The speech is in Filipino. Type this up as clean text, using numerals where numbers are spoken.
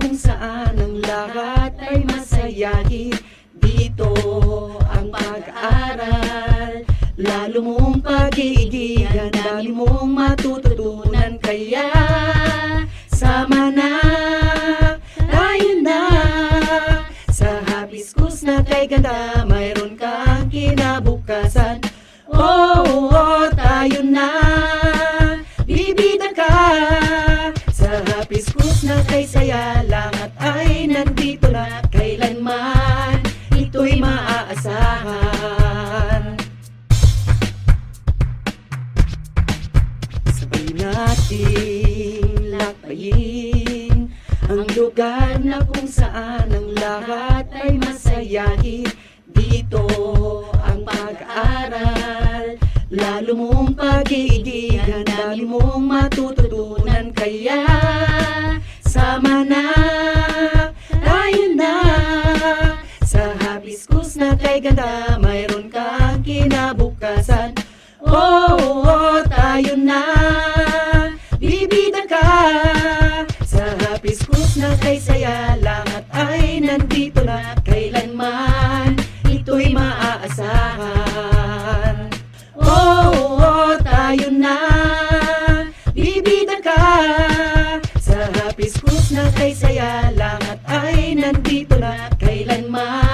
kung saan ang lahat ay masayahin. Dito ang pag-aaral, lalo mong pag-iigihan, dami mong matututunan. Kaya sama na, tayo na sa Happy Schools na kay ganda, mayroon kang kinabukasan. Oo, tayo na, bibida ka sa Happy Schools na kay saya. Lahat ay nandito na, kailanman ito'y maaasahan. Sabay nating lakbayin ang lugar na kung saan ang lahat ay masayahin. Dito ang pag-aaral, lalo mong pag-iigihan, dami mong matututunan. Kaya sama na, tayo na sa Happy Schools na kay ganda, mayroon kang kinabukasan. Oo, tayo na, bibida ka sa Happy Schools na kay saya. Lahat ay nandito na, kailanman ito'y maaasahan. Oo, tayo na, bibida ka sa Happy Schools na kay saya. Lahat ay nandito na, kailanman